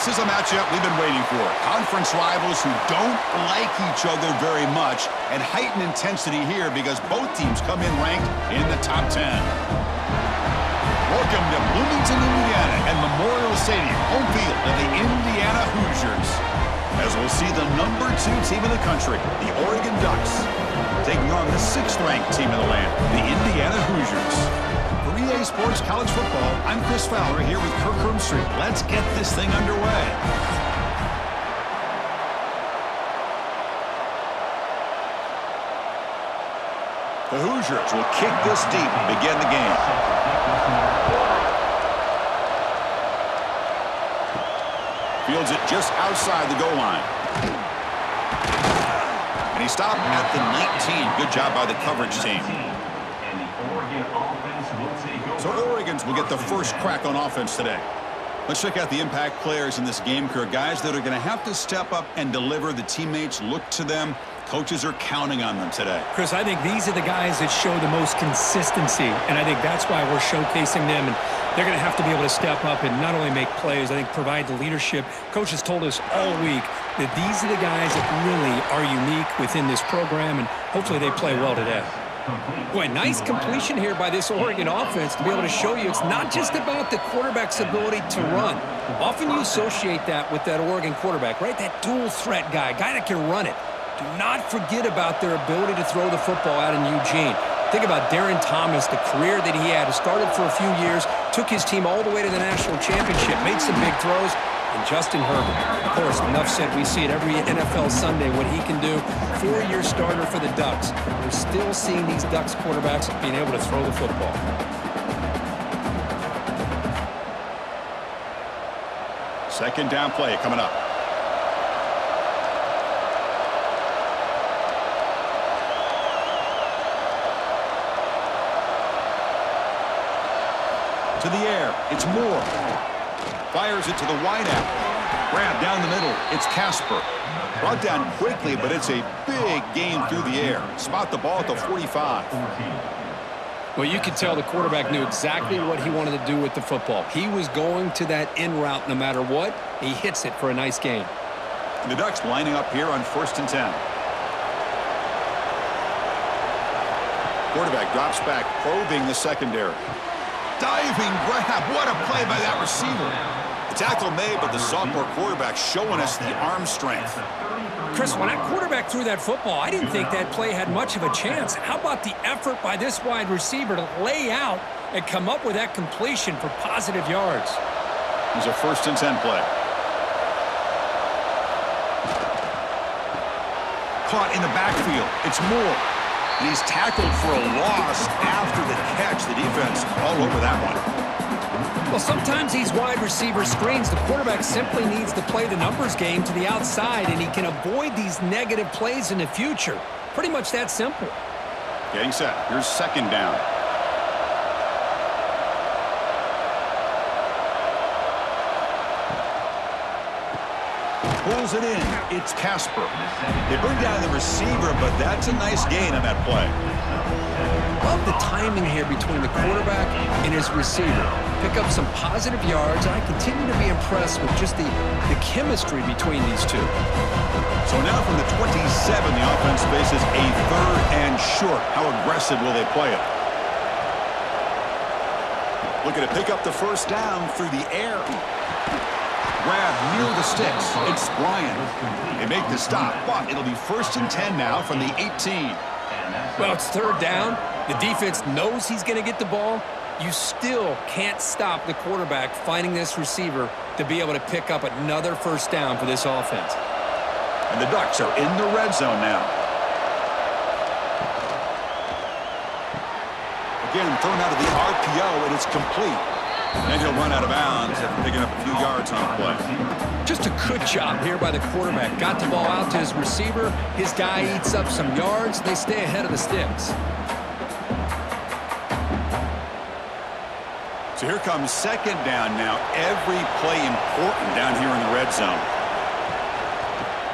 This is a matchup we've been waiting for. Conference rivals who don't like each other very much, and heightened intensity here because both teams come in ranked in the top 10. Welcome to Bloomington, Indiana, and Memorial Stadium, home field of the Indiana Hoosiers. As we'll see the number 2 team in the country, the Oregon Ducks, taking on the 6th-ranked team in the land, the Indiana Hoosiers. For EA Sports College Football, I'm Chris Fowler here with Kirk Street. Let's get this thing underway. The Hoosiers will kick this deep to begin the game. Fields it just outside the goal line. And he stopped at the 19. Good job by the coverage team. So Oregon's will get the first crack on offense today. Let's check out the impact players in this game, Kirk. Guys that are going to have to step up and deliver. The teammates look to them. Coaches are counting on them today. Chris, I think these are the guys that show the most consistency, and I think that's why we're showcasing them. And they're going to have to be able to step up and not only make plays, I think provide the leadership. Coaches told us all week that these are the guys that really are unique within this program, and hopefully they play well today. Boy, nice completion here by this Oregon offense to be able to show you it's not just about the quarterback's ability to run. Often you associate that with that Oregon quarterback, right? That dual threat guy that can run it. Do not forget about their ability to throw the football out in Eugene. Think about Darren Thomas, the career that he had. He started for a few years, took his team all the way to the national championship, made some big throws. And Justin Herbert, of course, enough said, we see it every NFL Sunday what he can do. 4-year starter for the Ducks. We're still seeing these Ducks quarterbacks being able to throw the football. Second down play coming up. To the air, it's Moore. Fires it to the wideout. Grab down the middle, it's Casper. Brought down quickly, but it's a big gain through the air. Spot the ball at the 45. Well, you could tell the quarterback knew exactly what he wanted to do with the football. He was going to that in route no matter what. He hits it for a nice gain. And the Ducks lining up here on 1st and 10. Quarterback drops back, probing the secondary. Diving grab. What a play by that receiver. The tackle made, but the sophomore quarterback showing us the arm strength. Chris, when that quarterback threw that football, I didn't think that play had much of a chance. How about the effort by this wide receiver to lay out and come up with that completion for positive yards? It's a 1st and 10 play. Caught in the backfield. It's Moore. And he's tackled for a loss after the catch. The defense all over that one. Well, sometimes these wide receiver screens, the quarterback simply needs to play the numbers game to the outside, and he can avoid these negative plays in the future. Pretty much that simple. Getting set. Here's 2nd down. Pulls it in. It's Casper. They bring down the receiver, but that's a nice gain on that play. Love the timing here between the quarterback and his receiver. Pick up some positive yards, and I continue to be impressed with just the chemistry between these two. So now from the 27, the offense faces a 3rd and short. How aggressive will they play it? Looking to pick up the 1st down through the air. Grab near the sticks. It's Bryant. They make the stop, but it'll be 1st and 10 now from the 18. Well, it's 3rd down. The defense knows he's going to get the ball. You still can't stop the quarterback finding this receiver to be able to pick up another 1st down for this offense. And the Ducks are in the red zone now. Again, thrown out of the RPO, and it's complete. And he'll run out of bounds after picking up a few yards on the play. Just a good job here by the quarterback. Got the ball out to his receiver. His guy eats up some yards. They stay ahead of the sticks. So here comes 2nd down now. Every play important down here in the red zone.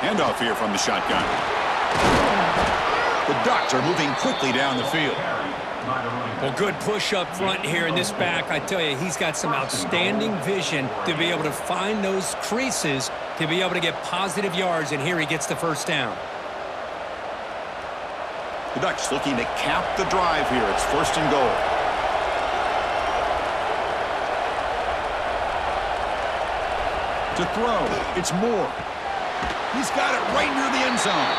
Handoff here from the shotgun. The Ducks are moving quickly down the field. Well, good push up front here in this back. I tell you, he's got some outstanding vision to be able to find those creases to be able to get positive yards, and here he gets the first down. The Ducks looking to cap the drive here. It's 1st and goal. To throw, it's Moore. He's got it right near the end zone.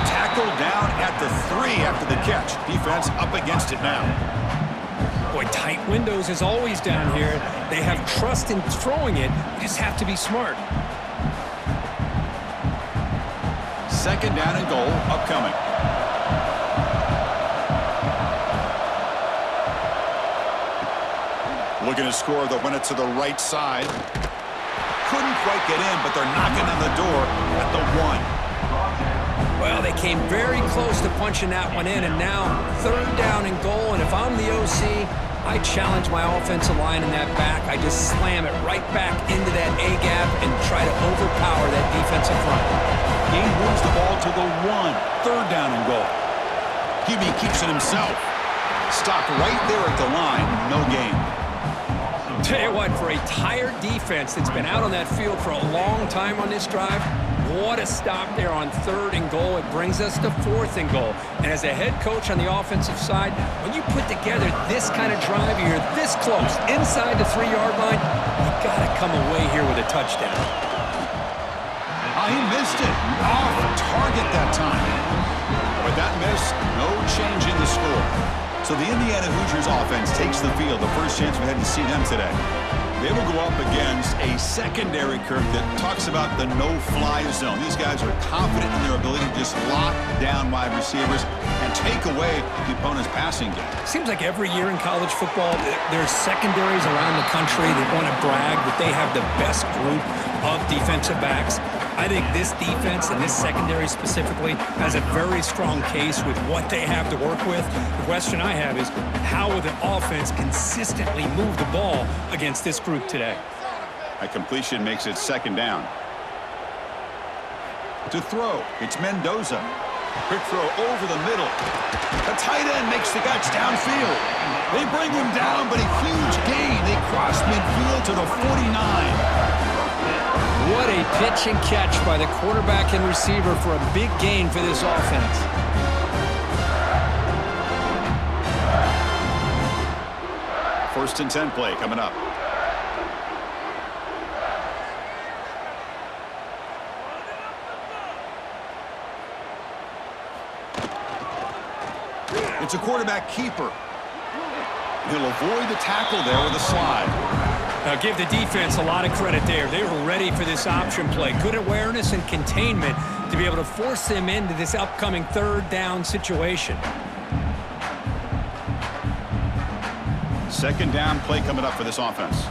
Tackled down at the 3 after the catch. Defense up against it now. Boy, tight windows as always down here. They have trust in throwing it. You just have to be smart. 2nd down and goal upcoming. Looking to score, they'll win it to the right side. Couldn't quite get in, but they're knocking on the door at the 1. Well, they came very close to punching that one in, and now 3rd down and goal. And if I'm the OC, I challenge my offensive line in that back. I just slam it right back into that A-gap and try to overpower that defensive front. He moves the ball to the 1. 3rd down and goal. QB keeps it himself. Stopped right there at the line. No gain. Tell you what, for a tired defense that's been out on that field for a long time on this drive, what a stop there on 3rd and goal. It brings us to 4th and goal. And as a head coach on the offensive side, when you put together this kind of drive, you're this close, inside the 3-yard line, you got to come away here with a touchdown. He missed it. Off target that time. With that miss, no change in the score. So the Indiana Hoosiers offense takes the field. The first chance we had to see them today. They will go up against a secondary, Kirk, that talks about the no-fly zone. These guys are confident in their ability to just lock down wide receivers and take away the opponent's passing game. Seems like every year in college football, there's secondaries around the country that want to brag that they have the best group of defensive backs. I think this defense and this secondary specifically has a very strong case with what they have to work with. The question I have is, how will the offense consistently move the ball against this group today? A completion makes it 2nd down. To throw, it's Mendoza. Quick throw over the middle. The tight end makes the catch downfield. They bring him down, but a huge gain. They cross midfield to the 49. What a pitch and catch by the quarterback and receiver for a big gain for this offense. First and 10 play coming up. It's a quarterback keeper. He'll avoid the tackle there with a slide. Now give the defense a lot of credit there. They were ready for this option play. Good awareness and containment to be able to force them into this upcoming 3rd down situation. 2nd down play coming up for this offense.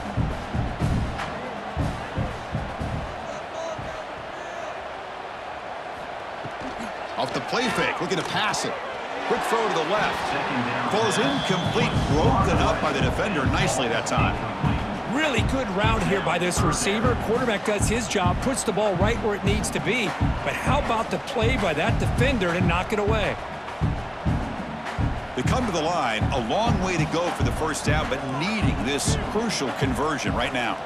Off the play fake, looking to pass it. Quick throw to the left. Falls incomplete, broken up by the defender nicely that time. Really good route here by this receiver. Quarterback does his job, puts the ball right where it needs to be. But how about the play by that defender to knock it away? They come to the line, a long way to go for the first down, but needing this crucial conversion right now.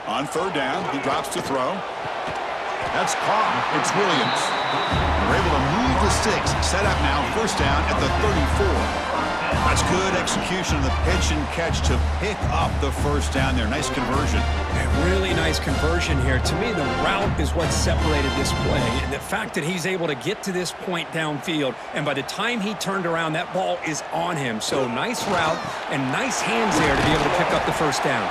On 3rd down, he drops to throw. That's caught. It's Williams. They're able to move the sticks. Set up now, 1st down at the 34. That's good execution of the pitch and catch to pick up the 1st down there. Nice conversion. Really nice conversion here. To me, the route is what separated this play. And the fact that he's able to get to this point downfield, and by the time he turned around, that ball is on him. So nice route and nice hands there to be able to pick up the 1st down.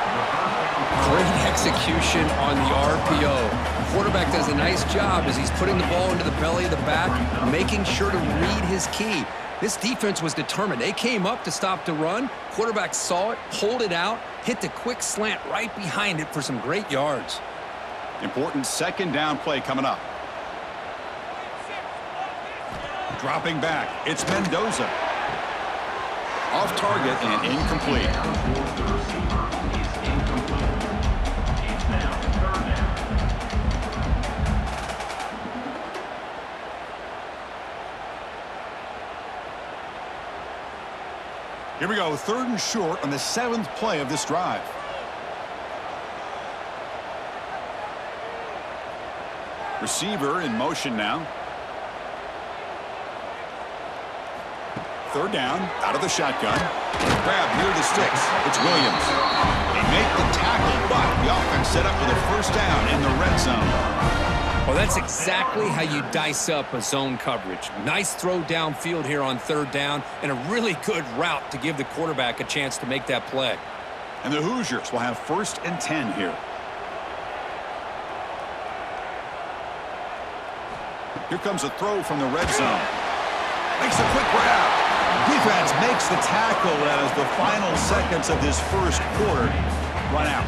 Great execution on the RPO. Quarterback does a nice job as he's putting the ball into the belly of the back, making sure to read his key. This defense was determined. They came up to stop the run. Quarterback saw it, pulled it out, hit the quick slant right behind it for some great yards. Important 2nd down play coming up. Dropping back, it's Mendoza. Off target and incomplete. Here we go, 3rd and short on the 7th play of this drive. Receiver in motion now. 3rd down, out of the shotgun. Grab near the sticks. It's Williams. They make the tackle, but the offense set up for the 1st down in the red zone. Well, that's exactly how you dice up a zone coverage. Nice throw downfield here on 3rd down, and a really good route to give the quarterback a chance to make that play. And the Hoosiers will have 1st and 10 here. Here comes a throw from the red zone. Makes a quick grab. Defense makes the tackle as the final seconds of this 1st quarter run out.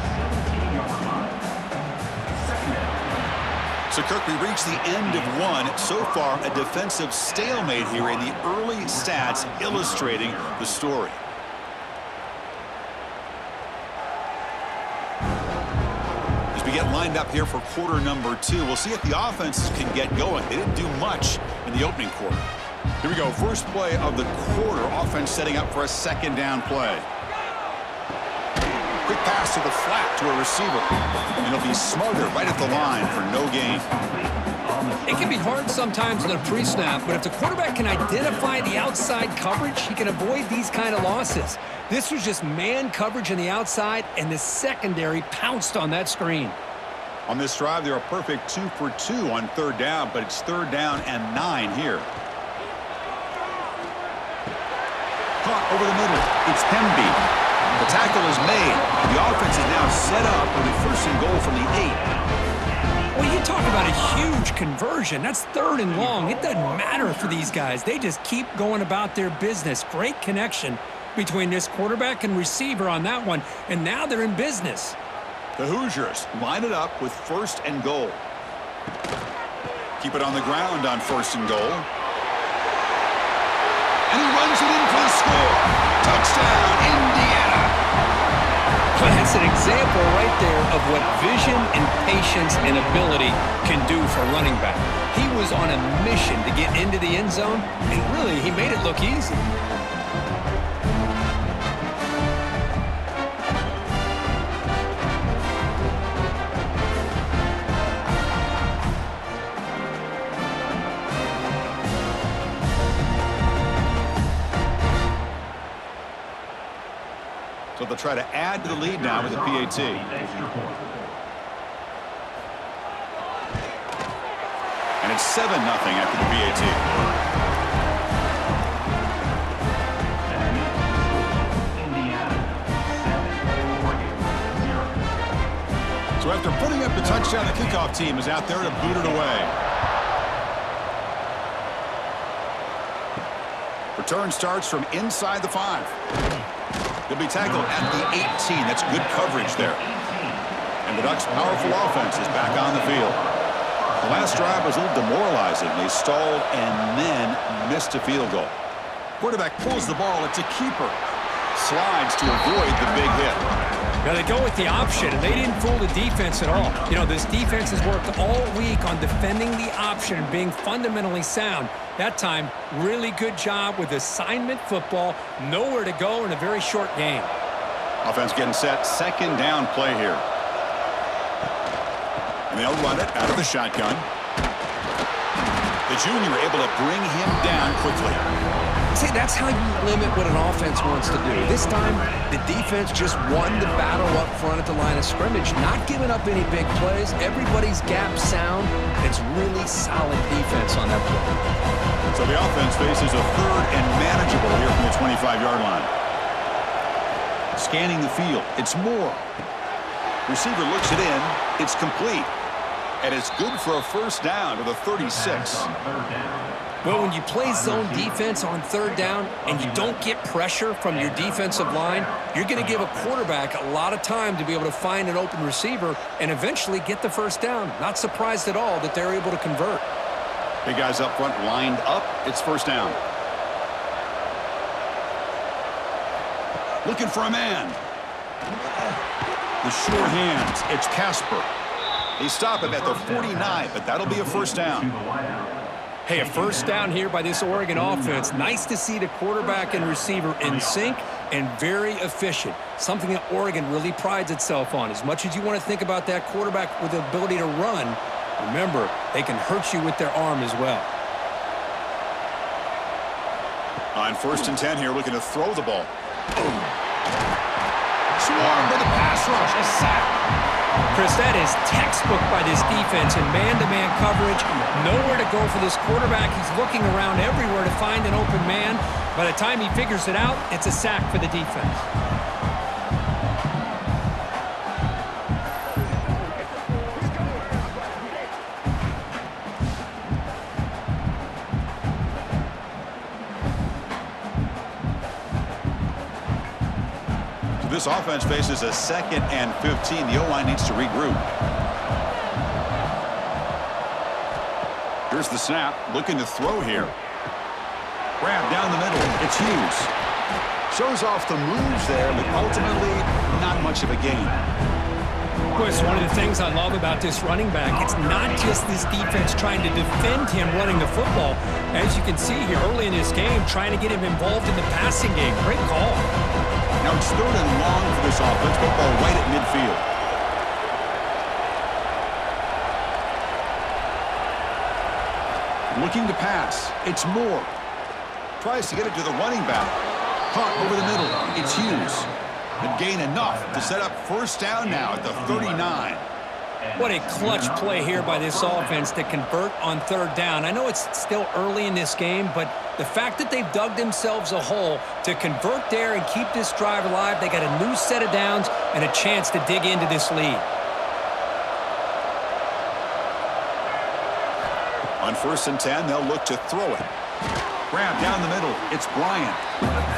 So, Kirk, we reach the end of 1. So far, a defensive stalemate here in the early stats illustrating the story. As we get lined up here for quarter number 2, we'll see if the offenses can get going. They didn't do much in the opening quarter. Here we go, 1st play of the quarter. Offense setting up for a 2nd down play. Quick pass to the flat to a receiver. And it'll be smothered right at the line for no gain. It can be hard sometimes in a pre-snap, but if the quarterback can identify the outside coverage, he can avoid these kind of losses. This was just man coverage on the outside, and the secondary pounced on that screen. On this drive, they're a perfect 2 for 2 on 3rd down, but it's 3rd down and 9 here. Caught over the middle. It's Pemby. The tackle is made. The offense is now set up with a 1st and goal from the 8. Well, you talk about a huge conversion. That's 3rd and long. It doesn't matter for these guys. They just keep going about their business. Great connection between this quarterback and receiver on that one, and now they're in business. The Hoosiers line it up with 1st and goal. Keep it on the ground on 1st and goal. And he runs it in for the score. Touchdown, Indiana. Well, that's an example right there of what vision and patience and ability can do for a running back. He was on a mission to get into the end zone, and really, he made it look easy. So they'll try to add to the lead now with the PAT. And it's 7-0 after the PAT. So after putting up the touchdown, the kickoff team is out there to boot it away. Return starts from inside the 5. He'll be tackled at the 18. That's good coverage there. And the Ducks' powerful offense is back on the field. The last drive was a little demoralizing. They stalled and then missed a field goal. Quarterback pulls the ball. It's a keeper. Slides to avoid the big hit. Now they go with the option, and they didn't fool the defense at all. You know, this defense has worked all week on defending the option and being fundamentally sound. That time, really good job with assignment football. Nowhere to go in a very short game. Offense getting set. 2nd down play here. And they'll run it out of the shotgun. The junior able to bring him down quickly. See, that's how you limit what an offense wants to do. This time, the defense just won the battle up front at the line of scrimmage, not giving up any big plays. Everybody's gap sound. It's really solid defense on that play. So the offense faces a 3rd and manageable here from the 25-yard line. Scanning the field. It's Moore. Receiver looks it in. It's complete. And it's good for a 1st down to the 36. Well, when you play zone defense on 3rd down and you don't get pressure from your defensive line, you're going to give a quarterback a lot of time to be able to find an open receiver and eventually get the 1st down. Not surprised at all that they're able to convert. Big guys up front lined up. It's 1st down. Looking for a man. The sure hands. It's Casper. They stop him at the 49, but that'll be a 1st down. Hey, a 1st down here by this Oregon offense. Nice to see the quarterback and receiver in sync. and very efficient, something that Oregon really prides itself on. As much as you want to think about that quarterback with the ability to run, remember, they can hurt you with their arm as well. On 1st and 10 here, looking to throw the ball. Swarmed with a pass rush, a sack. Chris, that is textbook by this defense in man-to-man coverage. Nowhere to go for this quarterback. He's looking around everywhere to find an open man. By the time he figures it out, it's a sack for the defense. This offense faces a 2nd and 15. The O-line needs to regroup. Here's the snap, looking to throw here. Grab down the middle. It's Hughes. Shows off the moves there, but ultimately not much of a gain. Chris, one of the things I love about this running back, it's not just this defense trying to defend him running the football. As you can see here early in this game, trying to get him involved in the passing game. Great call. Now it's 3rd and long for this offense. Football right at midfield. Looking to pass. It's Moore. Tries to get it to the running back. Caught over the middle. It's Hughes. And gain enough to set up 1st down now at the 39. What a clutch play here by this offense to convert on 3rd down. I know it's still early in this game, but the fact that they've dug themselves a hole to convert there and keep this drive alive, they got a new set of downs and a chance to dig into this lead. On 1st and 10, they'll look to throw it. Grab down the middle. It's Bryant.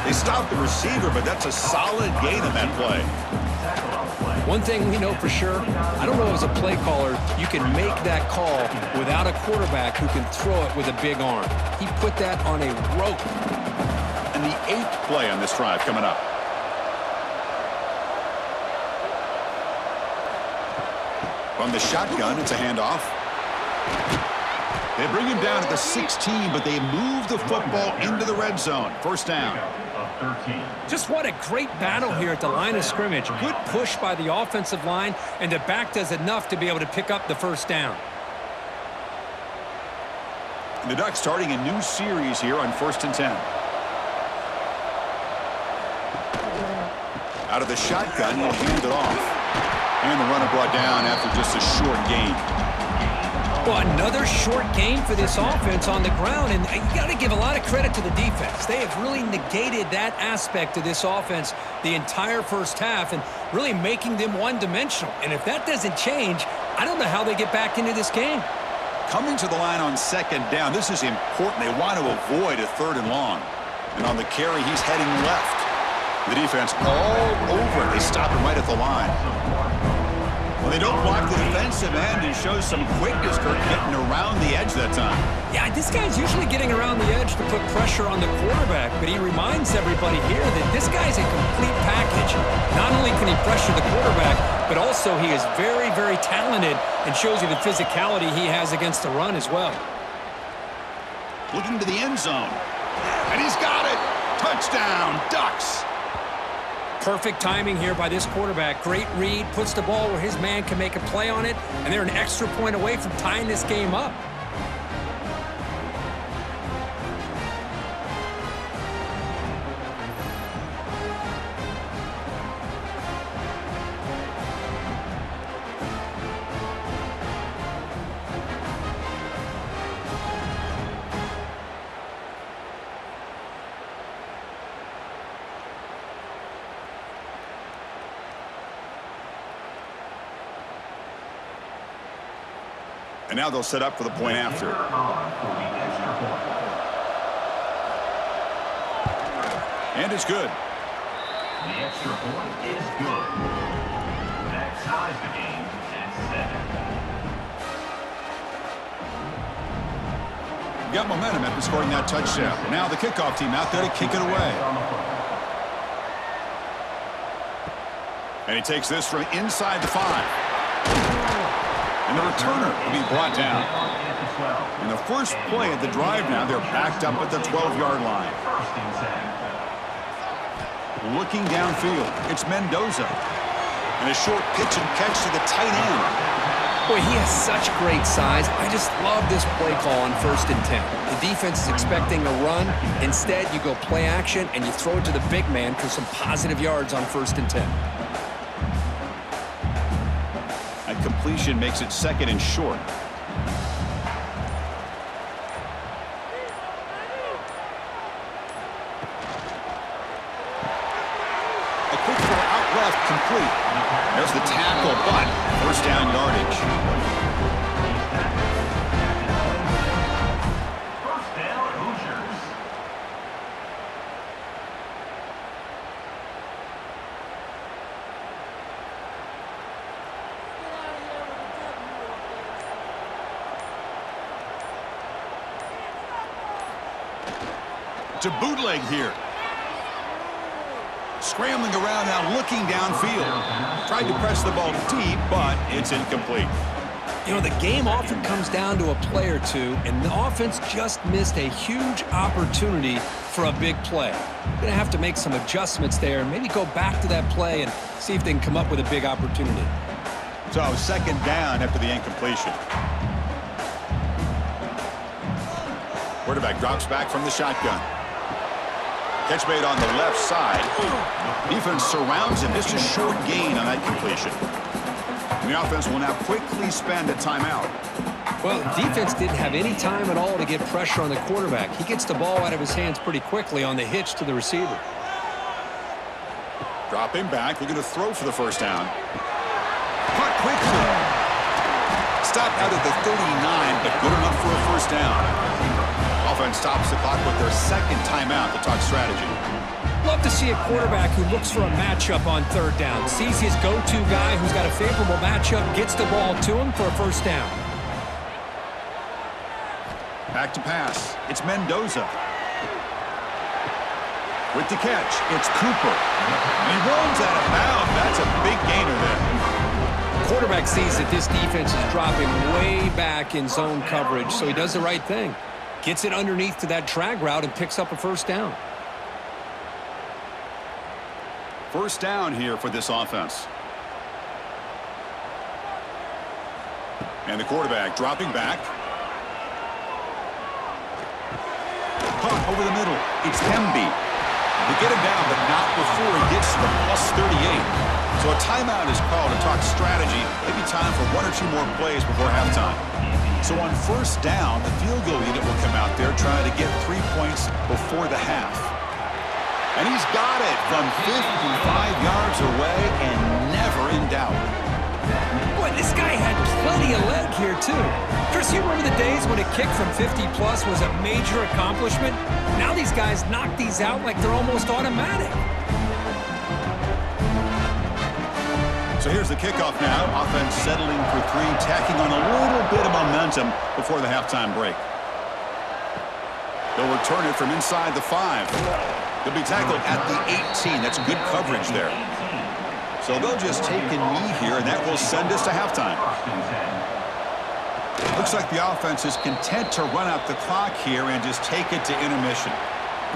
They stop the receiver, but that's a solid gain in that play. One thing we know for sure, I don't know as a play caller, you can make that call without a quarterback who can throw it with a big arm. He put that on a rope. And the 8th play on this drive coming up. From the shotgun, it's a handoff. They bring him down at the 16, but they move the football into the red zone. 1st down. Just what a great battle here at the line of scrimmage. Good push by the offensive line, and the back does enough to be able to pick up the 1st down. And the Ducks starting a new series here on 1st and 10. Out of the shotgun, he'll hand it off. And the runner brought down after just a short gain. Well, another short gain for this offense on the ground, and you got to give a lot of credit to the defense. They have really negated that aspect of this offense the entire 1st half and really making them one-dimensional. And if that doesn't change, I don't know how they get back into this game. Coming to the line on 2nd down, this is important. They want to avoid a 3rd and long. And on the carry, he's heading left. The defense all over it. They stop him right at the line. Well, they don't block the defensive end and shows some quickness, Kirk, getting around the edge that time. Yeah, this guy's usually getting around the edge to put pressure on the quarterback, but he reminds everybody here that this guy's a complete package. Not only can he pressure the quarterback, but also he is very, very talented and shows you the physicality he has against the run as well. Looking to the end zone. And he's got it. Touchdown, Ducks. Perfect timing here by this quarterback. Great read, puts the ball where his man can make a play on it, and they're an extra point away from tying this game up. And now they'll set up for the point after. And it's good. The extra point is good. That ties the game at 7. Got momentum after scoring that touchdown. Now the kickoff team out there to kick it away. And he takes this from inside the 5. And the returner will be brought down. In the first play of the drive now, they're backed up at the 12-yard line. Looking downfield, it's Mendoza. And a short pitch and catch to the tight end. Boy, he has such great size. I just love this play call on 1st and 10. The defense is expecting a run. Instead, you go play action, and you throw it to the big man for some positive yards on 1st and 10. And completion makes it 2nd and short. A quick throw out left, complete. There's the tackle, but 1st down yardage. 1st down, Hoosiers. To bootleg here. Scrambling around now, looking downfield. Tried to press the ball deep, but it's incomplete. You know, the game often comes down to a play or two, and the offense just missed a huge opportunity for a big play. Going to have to make some adjustments there and maybe go back to that play and see if they can come up with a big opportunity. So 2nd down after the incompletion. Quarterback drops back from the shotgun. Catch made on the left side. Defense surrounds him. Just a short gain on that completion. And the offense will now quickly spend a timeout. Well, the defense didn't have any time at all to get pressure on the quarterback. He gets the ball out of his hands pretty quickly on the hitch to the receiver. Dropping back, looking to throw for the 1st down. Caught quickly. Stopped out at the 39, but good enough for a 1st down. Offense stops the clock with their 2nd timeout to talk strategy. Love to see a quarterback who looks for a matchup on 3rd down. Sees his go-to guy who's got a favorable matchup, gets the ball to him for a 1st down. Back to pass. It's Mendoza. With the catch, it's Cooper. And he rolls out of bounds. That's a big gainer there. Quarterback sees that this defense is dropping way back in zone coverage, so he does the right thing. Gets it underneath to that drag route and picks up a 1st down. 1st down here for this offense. And the quarterback dropping back. Caught over the middle. It's Hemby. They get him down, but not before he gets to the +38. So a timeout is called to talk strategy. Maybe time for 1 or 2 more plays before halftime. So on 1st down, the field goal unit will come out there trying to get 3 points before the half. And he's got it from 55 yards away and never in doubt. Boy, this guy had plenty of leg here, too. Chris, you remember the days when a kick from 50-plus was a major accomplishment? Now these guys knock these out like they're almost automatic. So here's the kickoff now. Offense settling for 3, tacking on a little bit of momentum before the halftime break. They'll return it from inside the 5. They'll be tackled at the 18. That's good coverage there. So they'll just take a knee here, and that will send us to halftime. Looks like the offense is content to run out the clock here and just take it to intermission.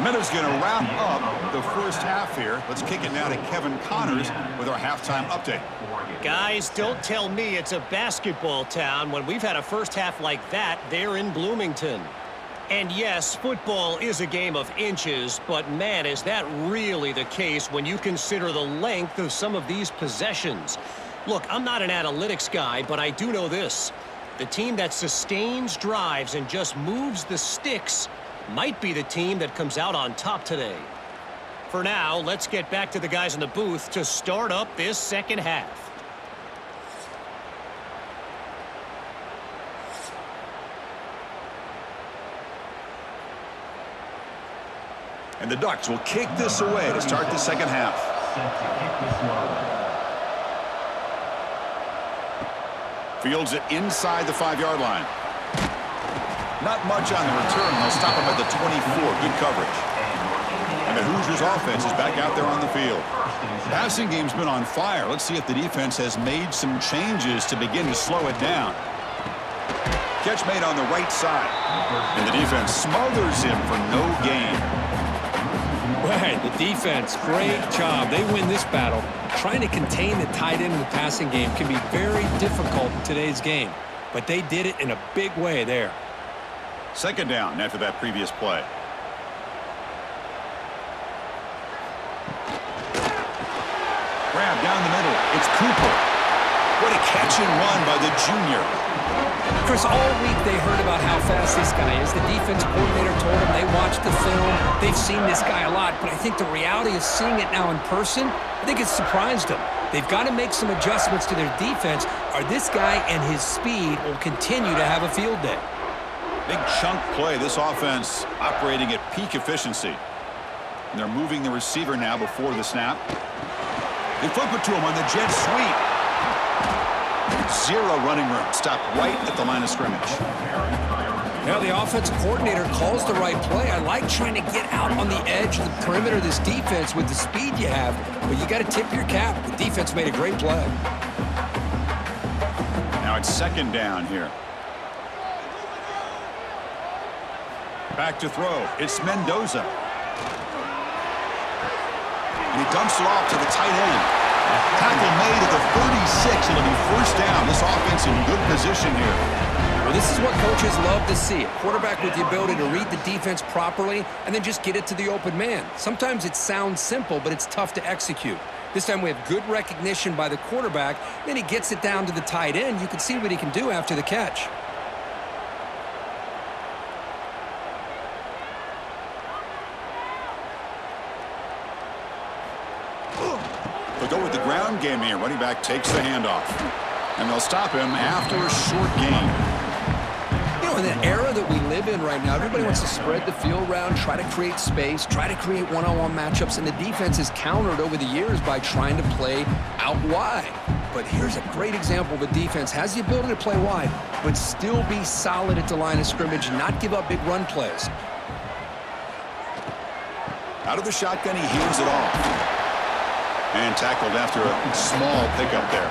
Meadows going to wrap up the 1st half here. Let's kick it now to Kevin Connors with our halftime update. Guys, don't tell me it's a basketball town when we've had a 1st half like that there in Bloomington. And yes, football is a game of inches, but man, is that really the case when you consider the length of some of these possessions. Look, I'm not an analytics guy, but I do know this. The team that sustains drives and just moves the sticks might be the team that comes out on top today. For now, let's get back to the guys in the booth to start up this 2nd half. And the Ducks will kick this away to start the 2nd half. Fields it inside the 5-yard line. Not much on the return. They'll stop him at the 24. Good coverage. And the Hoosiers offense is back out there on the field. Passing game's been on fire. Let's see if the defense has made some changes to begin to slow it down. Catch made on the right side. And the defense smothers him for no gain. Right, the defense, great job. They win this battle. Trying to contain the tight end in the passing game can be very difficult in today's game, but they did it in a big way there. Second down after that previous play. Grab down the middle. It's Cooper. What a catch and run by the junior. Chris, all week they heard about how fast this guy is. The defense coordinator told them they watched the film. They've seen this guy a lot, but I think the reality of seeing it now in person, I think it's surprised them. They've got to make some adjustments to their defense, or this guy and his speed will continue to have a field day. Big chunk play. This offense operating at peak efficiency. And they're moving the receiver now before the snap. They flip it to him on the jet sweep. Zero running room. Stopped right at the line of scrimmage. Now the offensive coordinator calls the right play. I like trying to get out on the edge of the perimeter of this defense with the speed you have, but you got to tip your cap. The defense made a great play. Now it's second down here. Back to throw. It's Mendoza. And he dumps it off to the tight end. Tackle made at the 36. It'll be first down. This offense in good position here. Well, this is what coaches love to see. A quarterback with the ability to read the defense properly and then just get it to the open man. Sometimes it sounds simple, but it's tough to execute. This time we have good recognition by the quarterback. Then he gets it down to the tight end. You can see what he can do after the catch. They'll go with the ground game here. Running back takes the handoff. And they'll stop him after a short gain. You know, in the era that we live in right now, everybody wants to spread the field around, try to create space, try to create one-on-one matchups, and the defense is countered over the years by trying to play out wide. But here's a great example of a defense has the ability to play wide, but still be solid at the line of scrimmage and not give up big run plays. Out of the shotgun, he heaves it off. And tackled after a small pickup there.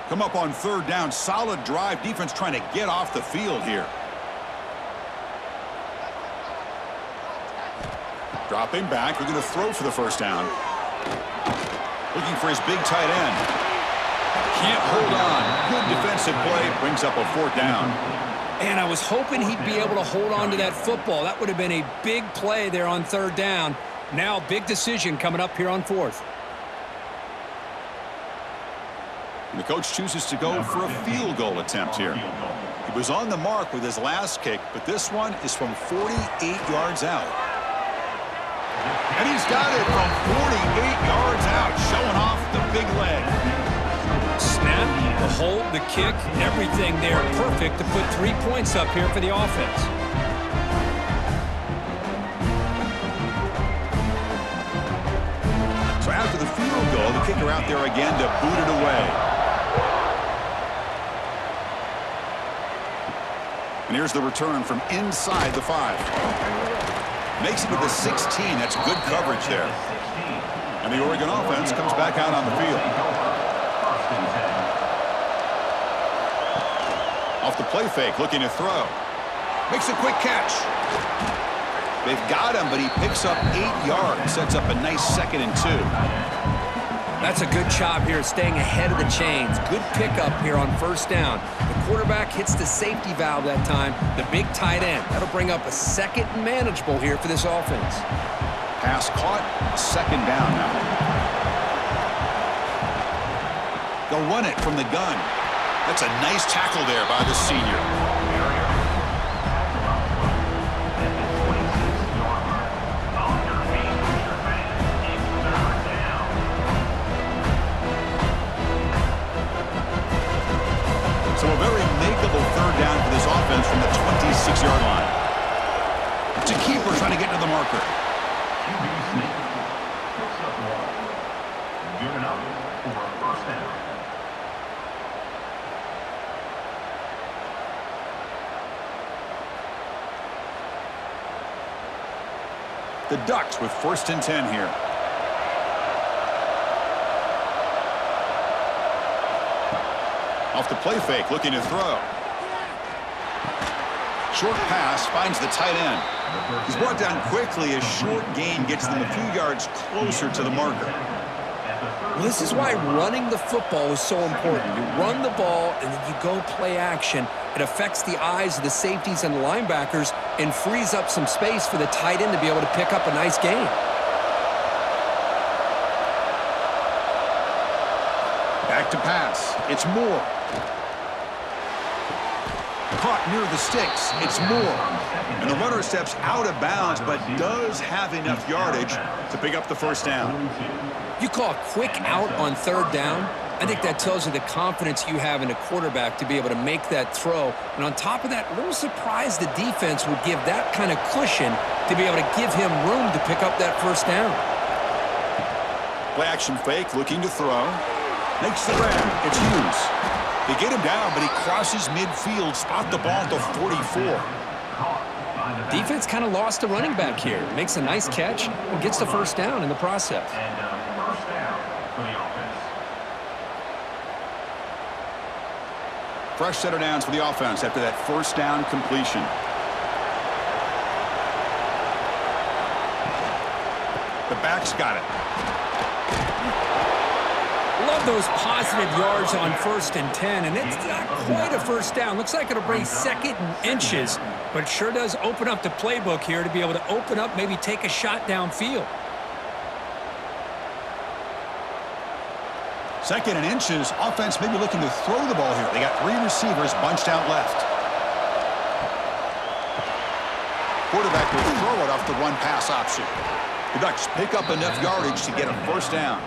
Come up on third down. Solid drive. Defense trying to get off the field here. Dropping back. We're going to throw for the first down. Looking for his big tight end. Can't hold on. Good defensive play. Brings up a fourth down. And I was hoping he'd be able to hold on to that football. That would have been a big play there on third down. Now, big decision coming up here on fourth. And the coach chooses to go for a field goal attempt here. He was on the mark with his last kick, but this one is from 48 yards out. And he's got it from 48 yards out, showing off the big leg. Snap, the hold, the kick, everything there perfect to put 3 points up here for the offense. So after the field goal, the kicker out there again to boot it away. And here's the return from inside the 5. Makes it to the 16. That's good coverage there. And the Oregon offense comes back out on the field. Off the play fake, looking to throw. Makes a quick catch. They've got him, but he picks up 8 yards. Sets up a nice 2nd and 2. That's a good job here, staying ahead of the chains. Good pickup here on first down. The quarterback hits the safety valve that time. The big tight end. That'll bring up a 2nd and manageable here for this offense. Pass caught. 2nd down now. They'll run it from the gun. That's a nice tackle there by the senior. So a very makeable third down for this offense from the 26-yard line. It's a keeper trying to get to the marker. Given up for a first down. The Ducks with 1st and 10 here. Off the play fake, looking to throw. Short pass finds the tight end. He's brought down quickly. A short gain gets them a few yards closer to the marker. Well, this is why running the football is so important. You run the ball, and then you go play action. It affects the eyes of the safeties and the linebackers and frees up some space for the tight end to be able to pick up a nice gain. Back to pass. It's Moore. Caught near the sticks. It's Moore. And the runner steps out of bounds, but does have enough yardage to pick up the first down. You call a quick out on third down. I think that tells you the confidence you have in a quarterback to be able to make that throw. And on top of that, a little surprised the defense would give that kind of cushion to be able to give him room to pick up that first down. Play action fake, looking to throw. Makes the grab. It's Hughes. They get him down, but he crosses midfield, spot the ball at the 44. Defense kind of lost a running back here. Makes a nice catch and gets the first down in the process. First down for the offense. Fresh set of downs for the offense after that first down completion. The back's got it. Love those positive yards on 1st and 10, and it's not quite a first down. Looks like it'll bring 2nd and inches, but it sure does open up the playbook here to be able to open up, maybe take a shot downfield. 2nd and inches. Offense maybe looking to throw the ball here. They got 3 receivers bunched out left. Quarterback will throw it off the run-pass option. The Ducks pick up enough yardage to get a first down.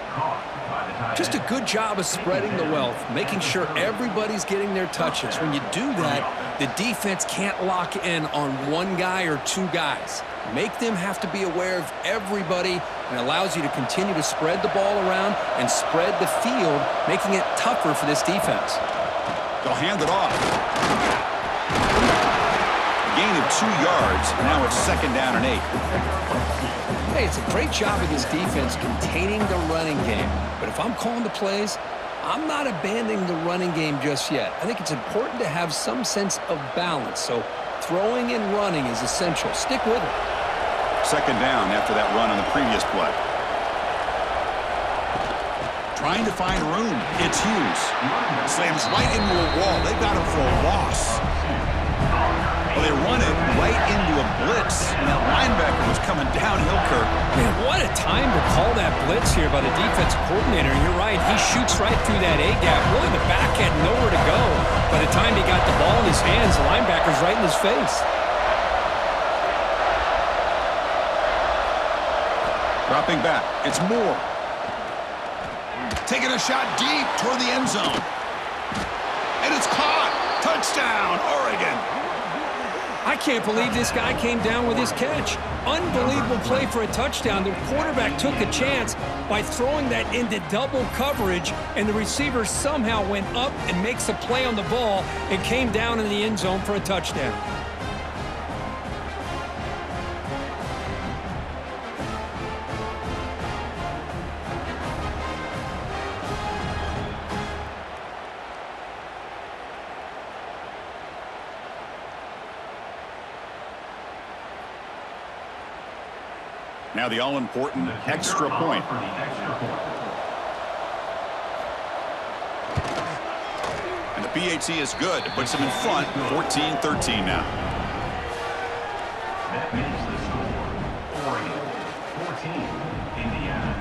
Just a good job of spreading the wealth, making sure everybody's getting their touches. When you do that, the defense can't lock in on one guy or 2 guys. Make them have to be aware of everybody, and allows you to continue to spread the ball around and spread the field, making it tougher for this defense. They'll hand it off. A gain of 2 yards. Now it's 2nd down and 8. Hey, it's a great job of this defense containing the running game. But if I'm calling the plays, I'm not abandoning the running game just yet. I think it's important to have some sense of balance. So throwing and running is essential. Stick with it. 2nd down after that run on the previous play. Trying to find room. It's Hughes. Slams right into a wall. They got him for a loss. Well, they run it right into a blitz, and that linebacker was coming downhill, Kirk. Man, what a time to call that blitz here by the defensive coordinator. And you're right, he shoots right through that A-gap. Really, the back had nowhere to go. By the time he got the ball in his hands, the linebacker's right in his face. Dropping back. It's Moore. Taking a shot deep toward the end zone. And it's caught. Touchdown, Oregon. I can't believe this guy came down with his catch. Unbelievable play for a touchdown. The quarterback took a chance by throwing that into double coverage, and the receiver somehow went up and makes a play on the ball and came down in the end zone for a touchdown. Now the all-important extra point. And the PAT is good. Puts them in front, 14-13 now. That makes the score. Oregon 14, Indiana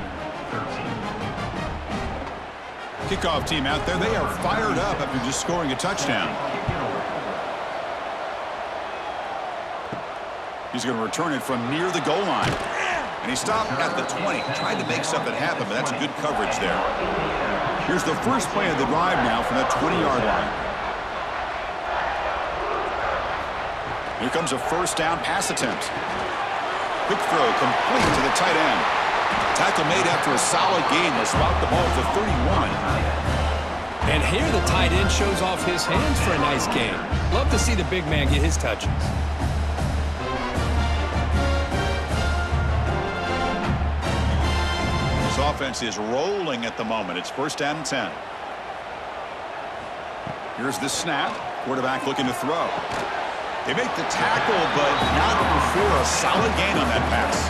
13. Kickoff team out there. They are fired up after just scoring a touchdown. He's going to return it from near the goal line. And he stopped at the 20, trying to make something happen, but that's good coverage there. Here's the first play of the drive now from that 20-yard line. Here comes a first down pass attempt. Quick throw complete to the tight end. Tackle made after a solid gain. They'll spot the ball at the 31. And here the tight end shows off his hands for a nice gain. Love to see the big man get his touches. Offense is rolling at the moment. It's 1st down and 10. Here's the snap. Quarterback looking to throw. They make the tackle, but not before a solid gain on that pass.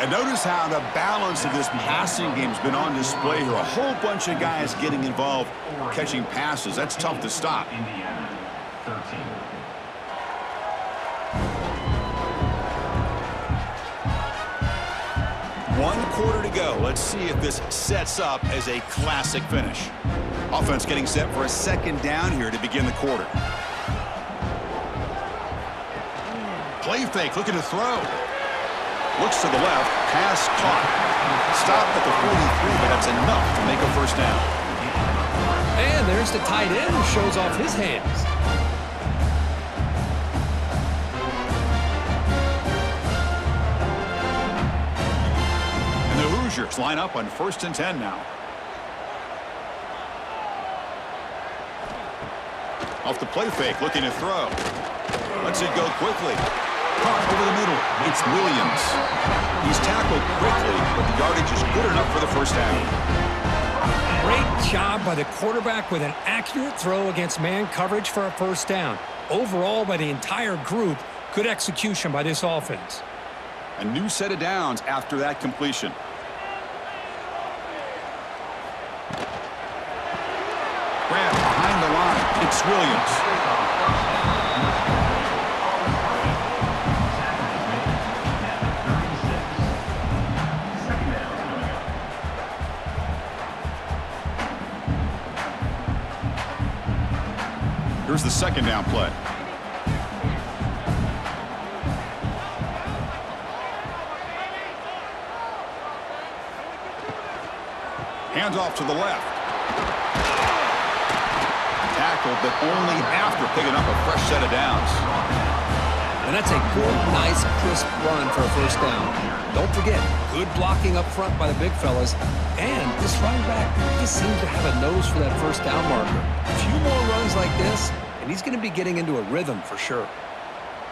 And notice how the balance of this passing game has been on display here. A whole bunch of guys getting involved, catching passes. That's tough to stop. Indiana, 13. One quarter to go. Let's see if this sets up as a classic finish. Offense getting set for a second down here to begin the quarter. Play fake, looking to throw. Looks to the left, pass caught. Stopped at the 43, but that's enough to make a first down. And there's the tight end who shows off his hands. And the Hoosiers line up on 1st and 10 now. Off the play fake, looking to throw. Lets it go quickly. Caught over the middle. It's Williams. He's tackled quickly, but the yardage is good enough for the first down. Great job by the quarterback with an accurate throw against man coverage for a first down. Overall, by the entire group, good execution by this offense. A new set of downs after that completion. Grab behind the line. It's Williams. Here's the second down play. Hands off to the left. Tackled, but only after picking up a fresh set of downs. And that's a good, nice, crisp run for a first down. Don't forget, good blocking up front by the big fellas. And this running back just seems to have a nose for that first down marker. A few more runs like this, and he's going to be getting into a rhythm for sure.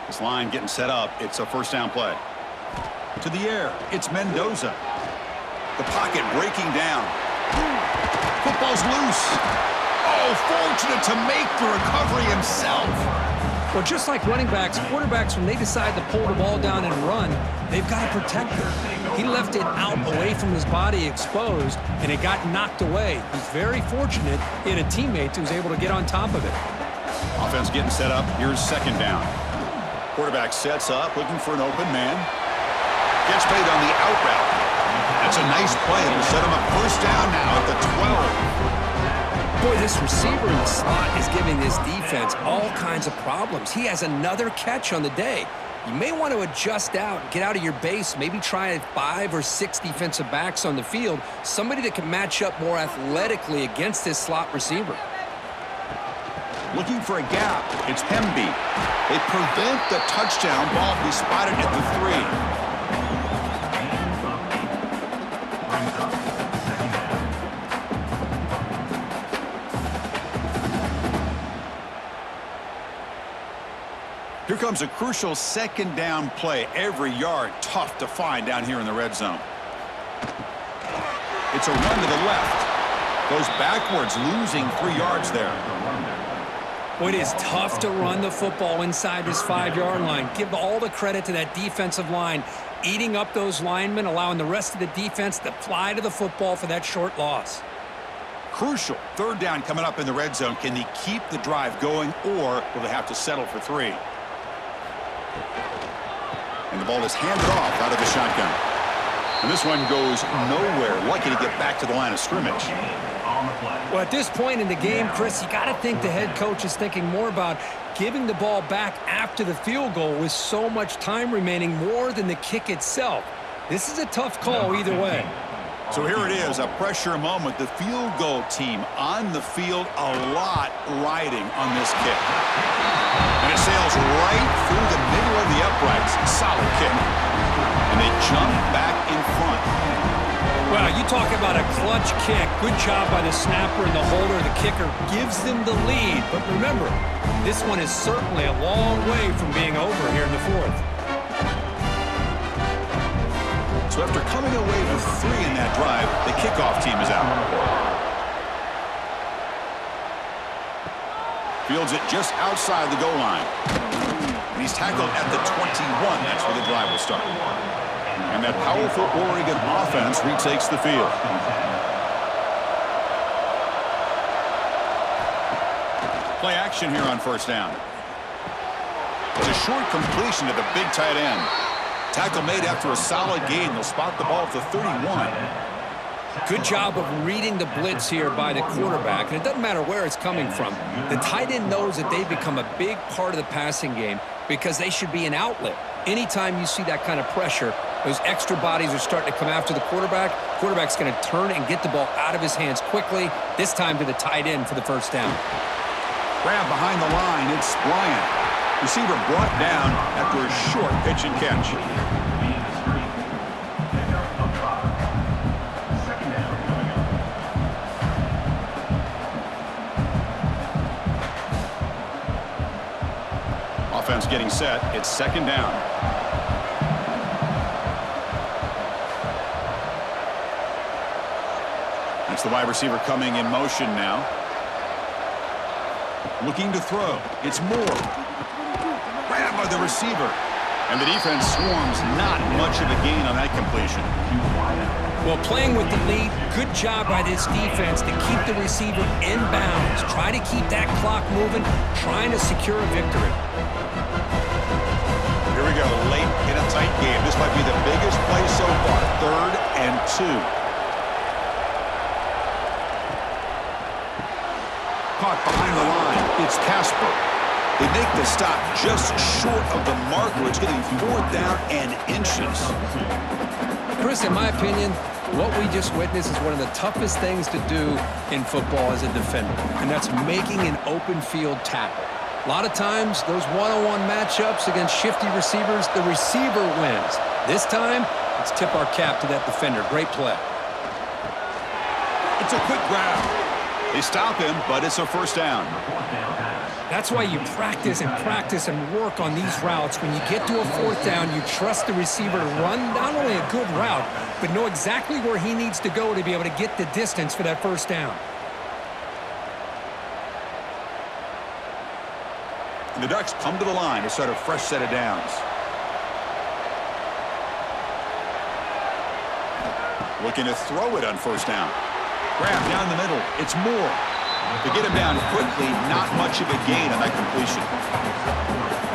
This line getting set up. It's a first down play. To the air. It's Mendoza. The pocket breaking down. Football's loose. Oh, fortunate to make the recovery himself. Well, just like running backs, quarterbacks, when they decide to pull the ball down and run, they've got to protect it. He left it out away from his body exposed, and it got knocked away. He's very fortunate he had a teammate who was able to get on top of it. Offense getting set up. Here's second down. Quarterback sets up, looking for an open man. Gets made on the out route. That's a nice play. It'll set him up first down now at the 12. Boy, this receiver in the slot is giving this defense all kinds of problems. He has another catch on the day. You may want to adjust out, get out of your base, maybe try 5 or 6 defensive backs on the field, somebody that can match up more athletically against this slot receiver. Looking for a gap. It's Hemby. They prevent the touchdown. Ball be spotted at the 3. Here comes a crucial second down play. Every yard tough to find down here in the red zone. It's a run to the left. Goes backwards, losing 3 yards there. Boy, it is tough to run the football inside this 5-yard line. Give all the credit to that defensive line, eating up those linemen, allowing the rest of the defense to fly to the football for that short loss. Crucial third down coming up in the red zone. Can they keep the drive going, or will they have to settle for 3? And the ball is handed off out of the shotgun. And this one goes nowhere. Lucky to get back to the line of scrimmage. Well, at this point in the game, Chris, you got to think the head coach is thinking more about giving the ball back after the field goal with so much time remaining more than the kick itself. This is a tough call either way. So here it is, a pressure moment. The field goal team on the field, a lot riding on this kick. And it sails right through the middle of the uprights. Solid kick. And they jump back in front. Well, you talk about a clutch kick. Good job by the snapper and the holder. The kicker gives them the lead. But remember, this one is certainly a long way from being over here in the 4th. So after coming away with 3 in that drive, the kickoff team is out. Fields it just outside the goal line. And he's tackled at the 21. That's where the drive will start. And that powerful Oregon offense retakes the field. Play action here on first down. It's a short completion to the big tight end. Tackle made after a solid gain. They'll spot the ball at the 31. Good job of reading the blitz here by the quarterback, and it doesn't matter where it's coming from. The tight end knows that they've become a big part of the passing game because they should be an outlet. Anytime you see that kind of pressure, those extra bodies are starting to come after the quarterback. Quarterback's going to turn and get the ball out of his hands quickly, this time to the tight end for the first down. Grab behind the line. It's Bryant. Receiver brought down after a short pitch and catch. Offense getting set. It's second down. That's the wide receiver coming in motion now. Looking to throw. It's Moore. Grabbed by the receiver. And the defense swarms. Not much of a gain on that completion. Well, playing with the lead, good job by this defense to keep the receiver in bounds. Try to keep that clock moving, trying to secure a victory. Here we go, late in a tight game. This might be the biggest play so far. 3rd and 2. Caught behind the line. It's Casper. They make the stop just short of the marker. It's getting 4th down and inches. Chris, in my opinion, what we just witnessed is one of the toughest things to do in football as a defender, and that's making an open field tackle. A lot of times, those one-on-one matchups against shifty receivers, the receiver wins. This time, let's tip our cap to that defender. Great play. It's a quick grab. They stop him, but it's a first down. That's why you practice and work on these routes. When you get to a 4th down, you trust the receiver to run not only a good route, but know exactly where he needs to go to be able to get the distance for that first down. And the Ducks come to the line to start a fresh set of downs. Looking to throw it on first down. Grab down the middle. It's Moore. To get him down quickly, not much of a gain on that completion.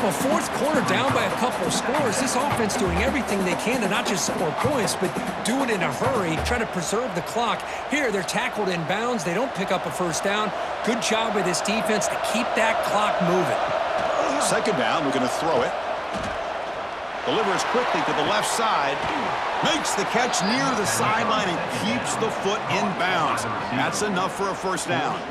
Well, 4th quarter down by a couple of scores. This offense doing everything they can to not just score points, but do it in a hurry, try to preserve the clock. Here, they're tackled in bounds. They don't pick up a first down. Good job by this defense to keep that clock moving. Second down, we're going to throw it. Delivers quickly to the left side. Makes the catch near the sideline and keeps the foot in bounds. That's enough for a first down.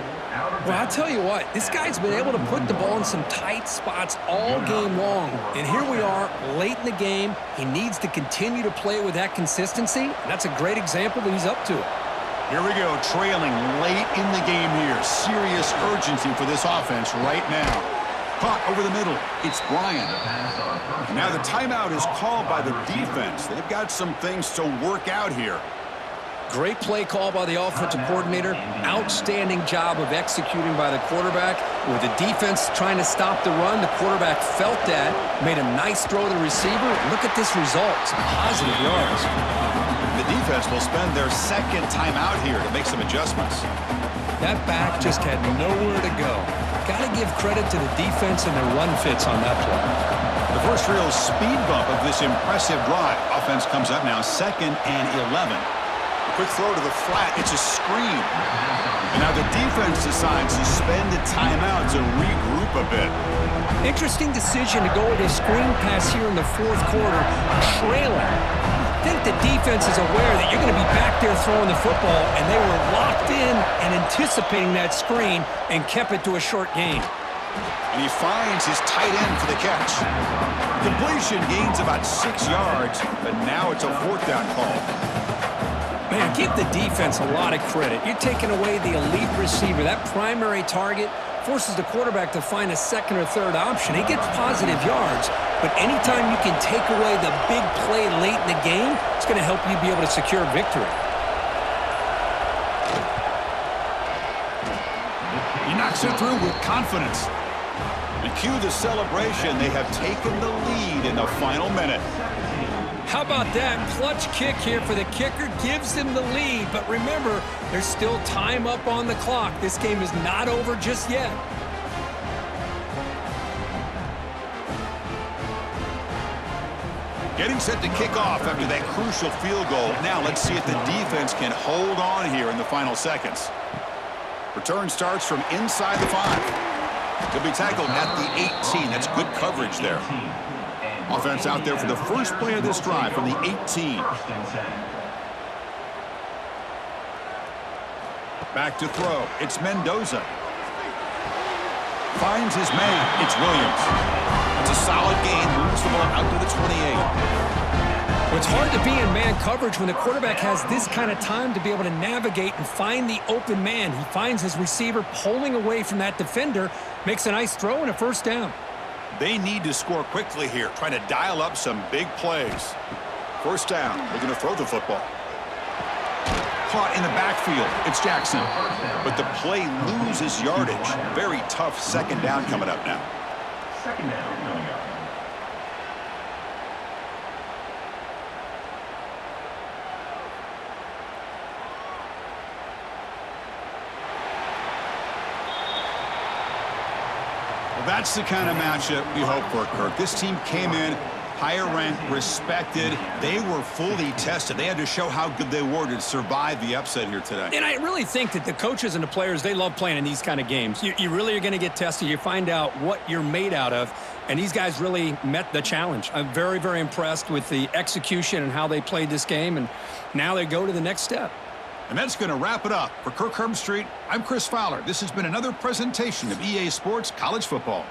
Well, I'll tell you what, this guy's been able to put the ball in some tight spots all game long. And here we are, late in the game. He needs to continue to play with that consistency. And that's a great example that he's up to it. Here we go, trailing late in the game here. Serious urgency for this offense right now. Caught over the middle. It's Bryant. Now the timeout is called by the defense. They've got some things to work out here. Great play call by the offensive coordinator. Outstanding job of executing by the quarterback. With the defense trying to stop the run, the quarterback felt that, made a nice throw to the receiver. Look at this result. Some positive yards. The defense will spend their second timeout here to make some adjustments. That back just had nowhere to go. Got to give credit to the defense and their run fits on that play. The first real speed bump of this impressive drive. Offense comes up now, 2nd and 11. Quick throw to the flat. It's a screen. And now the defense decides to spend a timeout to regroup a bit. Interesting decision to go with a screen pass here in the 4th quarter, trailing. I think the defense is aware that you're going to be back there throwing the football, and they were locked in and anticipating that screen and kept it to a short gain. And he finds his tight end for the catch. Completion gains about 6 yards, but now it's a 4th down call. Man, give the defense a lot of credit. You're taking away the elite receiver, that primary target, forces the quarterback to find a second or third option. He gets positive yards, but anytime you can take away the big play late in the game, it's going to help you be able to secure victory. He knocks it through with confidence. And cue the celebration. They have taken the lead in the final minute. How about that clutch kick here for the kicker? Gives them the lead, but remember, there's still time up on the clock. This game is not over just yet. Getting set to kick off after that crucial field goal. Now let's see if the defense can hold on here in the final seconds. Return starts from inside the 5. He'll be tackled at the 18. That's good coverage there. Offense out there for the first play of this drive from the 18. Back to throw. It's Mendoza. Finds his man. It's Williams. It's a solid gain. Moves the ball out to the 28. Well, it's hard to be in man coverage when the quarterback has this kind of time to be able to navigate and find the open man. He finds his receiver pulling away from that defender, makes a nice throw and a first down. They need to score quickly here, trying to dial up some big plays. First down, they're going to throw the football. Caught in the backfield, it's Jackson. But the play loses yardage. Very tough second down coming up now. Second down coming up. That's the kind of matchup we hope for, Kirk. This team came in higher ranked, respected. They were fully tested. They had to show how good they were to survive the upset here today. And I really think that the coaches and the players, they love playing in these kind of games. You really are going to get tested. You find out what you're made out of. And these guys really met the challenge. I'm very, very impressed with the execution and how they played this game. And now they go to the next step. And that's going to wrap it up. For Kirk Herbstreit, I'm Chris Fowler. This has been another presentation of EA Sports College Football.